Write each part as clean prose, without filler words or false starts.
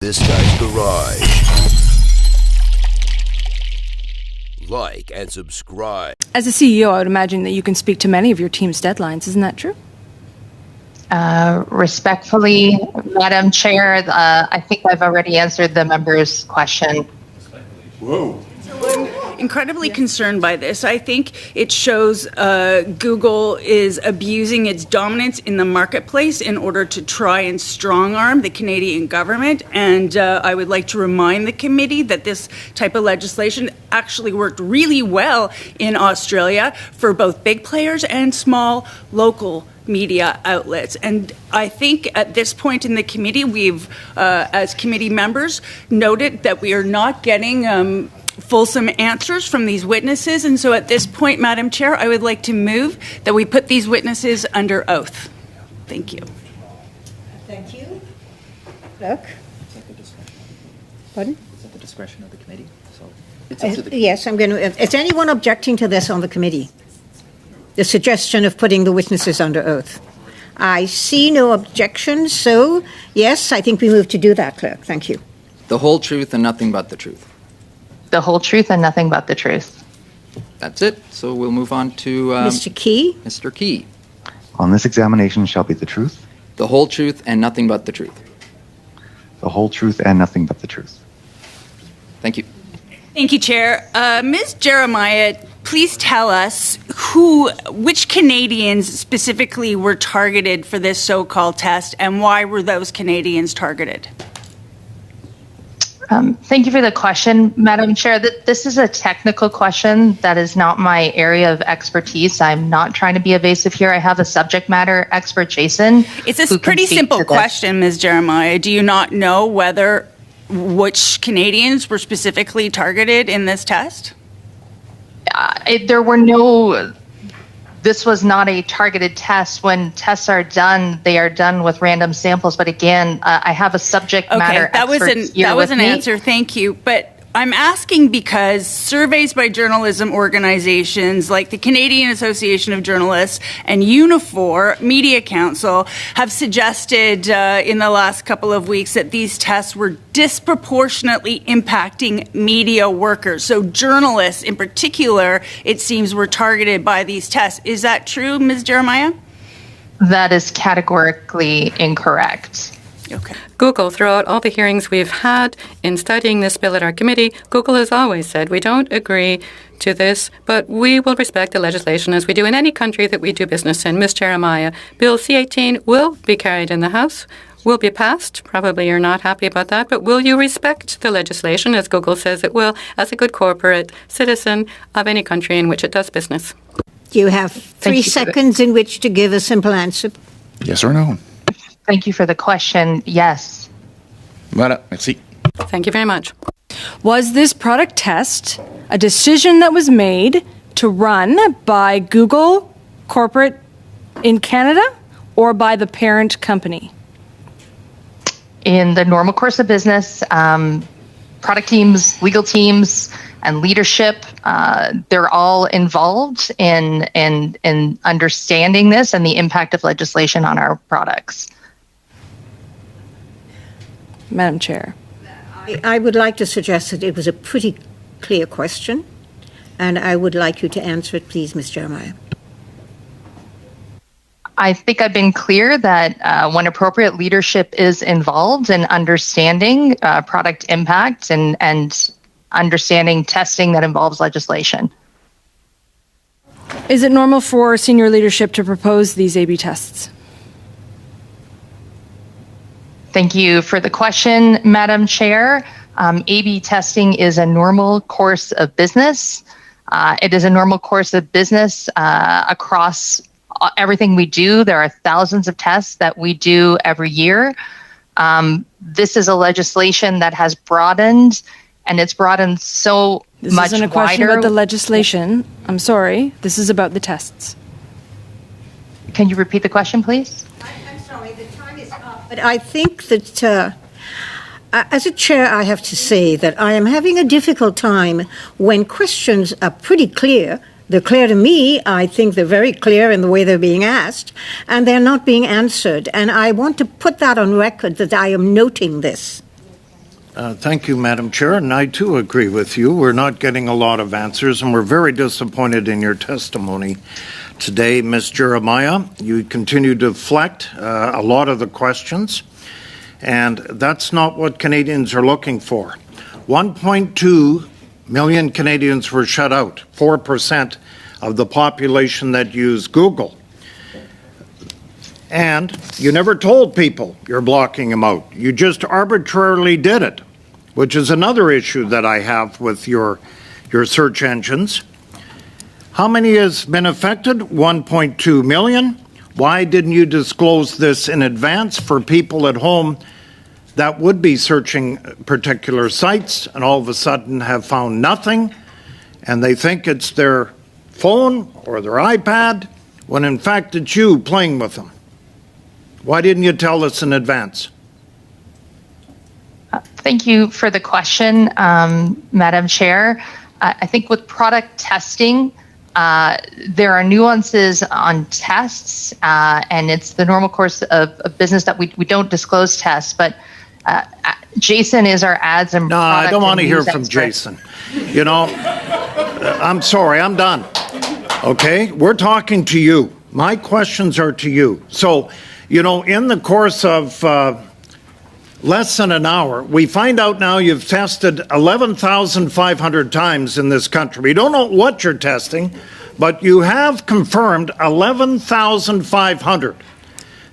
This Guy's Garage. Like and subscribe. As a CEO, I would imagine that you can speak to many of your team's deadlines. Isn't that true? Respectfully, Madam Chair, I think I've already answered the member's question. Whoa. Incredibly concerned by this. I think it shows Google is abusing its dominance in the marketplace in order to try and strong-arm the Canadian government. And I would like to remind the committee that this type of legislation actually worked really well in Australia for both big players and small local media outlets. And I think at this point in the committee, we've, as committee members, noted that we are not getting fulsome answers from these witnesses. And so at this point, Madam Chair, I would like to move that we put these witnesses under oath. Thank you. Thank you. Clerk? It's at the discretion. Pardon? It's at the discretion of the committee. So it's up to the Yes, I'm going to. Is anyone objecting to this on the committee? The suggestion of putting the witnesses under oath. I see no objections, so yes, I think we move to do that, Clerk. Thank you. The whole truth and nothing but the truth. The whole truth and nothing but the truth. That's it. So we'll move on to Mr. Key? Mr. Key. On this examination shall be the truth, The whole truth and nothing but the truth. the whole truth, and nothing but the truth. Thank you. Thank you, Chair. Ms. Jeremiah, please tell us which Canadians specifically were targeted for this so-called test, and why were those Canadians targeted? Thank you for the question, Madam Chair. This is a technical question that is not my area of expertise. I'm not trying to be evasive here. I have a subject matter expert, Jason. It's a pretty simple question, Ms. Jeremiah. Do you not know which Canadians were specifically targeted in this test? This was not a targeted test. When tests are done, they are done with random samples. But again, I have a subject matter expert here that was with an me. answer. Thank you. But I'm asking because surveys by journalism organizations like the Canadian Association of Journalists and Unifor Media Council have suggested in the last couple of weeks that these tests were disproportionately impacting media workers. So journalists in particular, it seems, were targeted by these tests. Is that true, Ms. Jeremiah? That is categorically incorrect. Okay. Google, throughout all the hearings we've had in studying this bill at our committee, Google has always said we don't agree to this, but we will respect the legislation as we do in any country that we do business in. Ms. Jeremiah, Bill C18 will be carried in the House, will be passed. Probably you're not happy about that, but will you respect the legislation as Google says it will, as a good corporate citizen of any country in which it does business? You have 3 seconds in which to give a simple answer. Yes or no? Thank you for the question. Yes. Voilà. Merci. Thank you very much. Was this product test a decision that was made to run by Google corporate in Canada or by the parent company? In the normal course of business, product teams, legal teams, and leadership, they're all involved in understanding this and the impact of legislation on our products. Madam Chair. I would like to suggest that it was a pretty clear question, and I would like you to answer it, please, Ms. Jeremiah. I think I've been clear that when appropriate, leadership is involved in understanding product impact and understanding testing that involves legislation. Is it normal for senior leadership to propose these A/B tests? Thank you for the question, Madam Chair. A/B testing is a normal course of business. It is a normal course of business across everything we do. There are thousands of tests that we do every year. This is a legislation that has broadened, and it's broadened so much wider. This isn't a question about the legislation. I'm sorry. This is about the tests. Can you repeat the question, please? I'm sorry, the time is up. But I think that as a chair, I have to say that I am having a difficult time when questions are pretty clear. They're clear to me. I think they're very clear in the way they're being asked, and they're not being answered. And I want to put that on record that I am noting this. Thank you, Madam Chair, and I too agree with you. We're not getting a lot of answers, and we're very disappointed in your testimony today, Ms. Jeremiah. You continue to deflect a lot of the questions, and that's not what Canadians are looking for. 1.2 million Canadians were shut out, 4% of the population that use Google. And you never told people you're blocking them out. You just arbitrarily did it, which is another issue that I have with your search engines. How many has been affected? 1.2 million. Why didn't you disclose this in advance for people at home that would be searching particular sites and all of a sudden have found nothing and they think it's their phone or their iPad when in fact it's you playing with them? Why didn't you tell us in advance? Thank you for the question, Madam Chair. I think with product testing, there are nuances on tests, and it's the normal course of business that we don't disclose tests, but Jason is our ads and product. No, I don't want to hear from Jason. You know, I'm sorry, I'm done. Okay, we're talking to you. My questions are to you. So, you know, in the course of less than an hour, we find out now you've tested 11,500 times in this country. We don't know what you're testing, but you have confirmed 11,500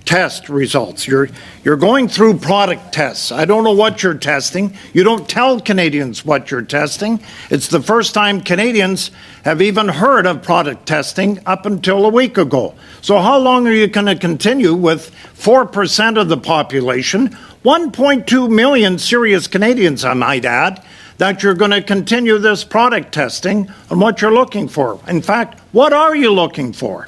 test results. You're going through product tests. I don't know what you're testing. You don't tell Canadians what you're testing. It's the first time Canadians have even heard of product testing up until a week ago. So how long are you going to continue with 4% of the population, 1.2 million serious Canadians, I might add, that you're going to continue this product testing on what you're looking for? In fact, what are you looking for?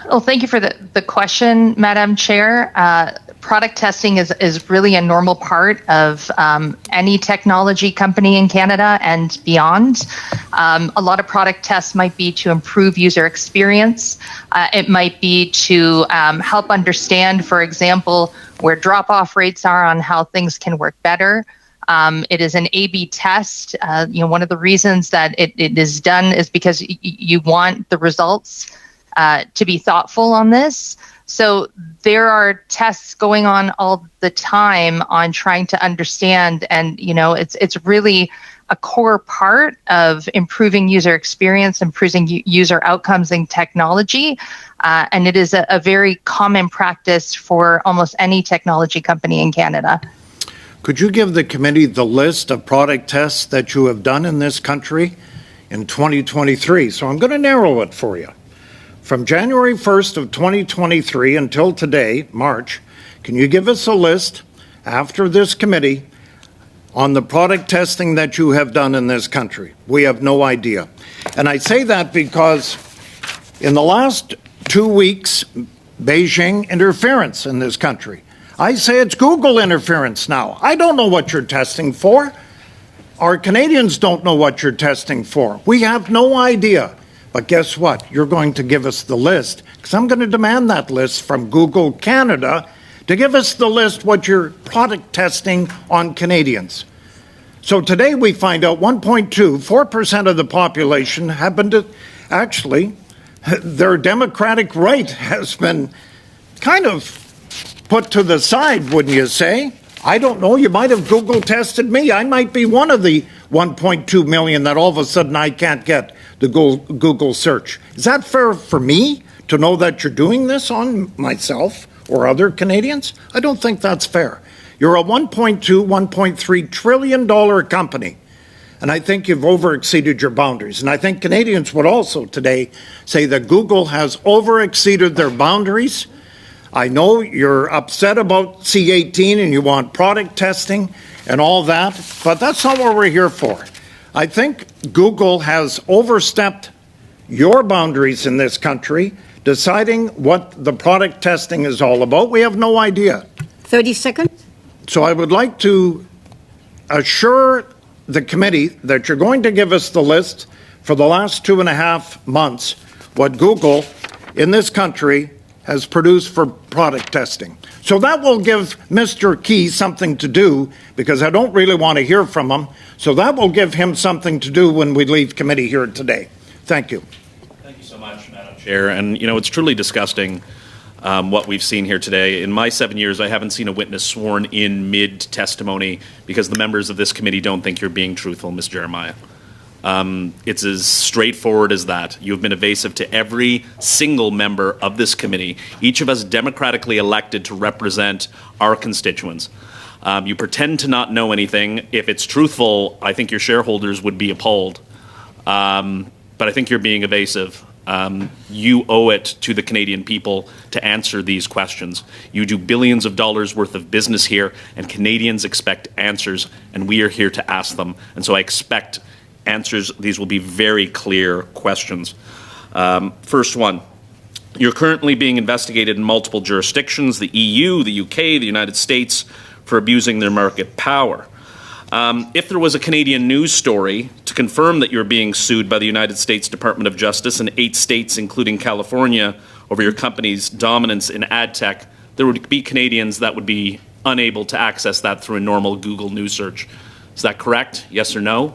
Well, thank you for the question, Madam Chair. Product testing is really a normal part of any technology company in Canada and beyond. A lot of product tests might be to improve user experience. It might be to help understand, for example, where drop-off rates are on how things can work better. It is an A/B test. One of the reasons that it is done is because you want the results to be thoughtful on this. So there are tests going on all the time on trying to understand, and it's really a core part of improving user experience, improving user outcomes in technology, and it is a very common practice for almost any technology company in Canada. Could you give the committee the list of product tests that you have done in this country in 2023? So I'm going to narrow it for you. From January 1st of 2023 until today, March, can you give us a list after this committee on the product testing that you have done in this country? We have no idea. And I say that because in the last 2 weeks, Beijing interference in this country. I say it's Google interference now. I don't know what you're testing for. Our Canadians don't know what you're testing for. We have no idea. But guess what? You're going to give us the list, because I'm going to demand that list from Google Canada to give us the list what you're product testing on Canadians. So today we find out 4% of the population happen to actually, their democratic right has been kind of put to the side, wouldn't you say? I don't know. You might have Google tested me. I might be one of the 1.2 million that all of a sudden I can't get the Google search. Is that fair for me to know that you're doing this on myself or other Canadians? I don't think that's fair. You're a $1.2, $1.3 trillion company, and I think you've overexceeded your boundaries. And I think Canadians would also today say that Google has overexceeded their boundaries. I know you're upset about C18 and you want product testing and all that, but that's not what we're here for. I think Google has overstepped your boundaries in this country, deciding what the product testing is all about. We have no idea. 30 seconds. So I would like to assure the committee that you're going to give us the list for the last 2.5 months, what Google in this country has produced for product testing. So that will give Mr. Key something to do, because I don't really want to hear from him. So that will give him something to do when we leave committee here today. Thank you. Thank you so much, Madam Chair. And, you know, it's truly disgusting what we've seen here today. In my 7 years, I haven't seen a witness sworn in mid-testimony because the members of this committee don't think you're being truthful, Ms. Jeremiah. It's as straightforward as that. You have been evasive to every single member of this committee, each of us democratically elected to represent our constituents. You pretend to not know anything. If it's truthful, I think your shareholders would be appalled. But I think you're being evasive. You owe it to the Canadian people to answer these questions. You do billions of dollars worth of business here, and Canadians expect answers, and we are here to ask them. And so I expect answers. These will be very clear questions. First one, you're currently being investigated in multiple jurisdictions, the EU, the UK, the United States, for abusing their market power. If there was a Canadian news story to confirm that you're being sued by the United States Department of Justice in 8 states, including California, over your company's dominance in ad tech, there would be Canadians that would be unable to access that through a normal Google news search. Is that correct? Yes or no?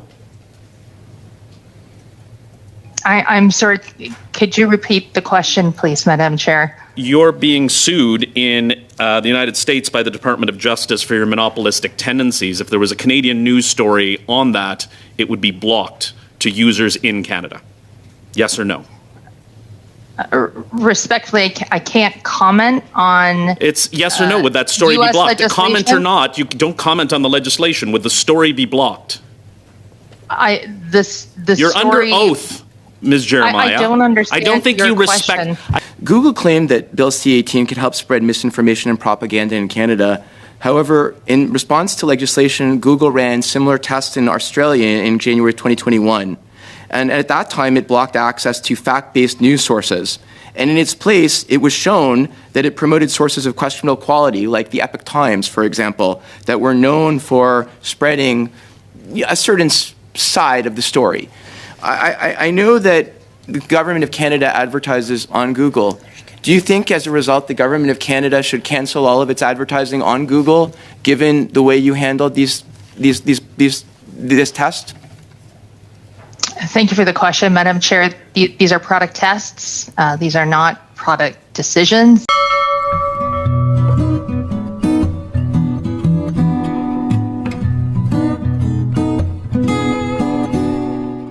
I'm sorry, could you repeat the question, please, Madam Chair? You're being sued in the United States by the Department of Justice for your monopolistic tendencies. If there was a Canadian news story on that, it would be blocked to users in Canada. Yes or no? Respectfully, I can't comment on. It's yes or no. Would that story be blocked? Comment or not, you don't comment on the legislation. Would the story be blocked? You're You're under oath, Ms. Jeremiah. I don't understand. I don't think your you respect. Google claimed that Bill C18 could help spread misinformation and propaganda in Canada. However, in response to legislation, Google ran similar tests in Australia in January 2021. And at that time, it blocked access to fact-based news sources. And in its place, it was shown that it promoted sources of questionable quality, like the Epoch Times, for example, that were known for spreading a certain side of the story. I know that the Government of Canada advertises on Google. Do you think, as a result, the Government of Canada should cancel all of its advertising on Google, given the way you handled this test? Thank you for the question, Madam Chair. These are product tests. These are not product decisions.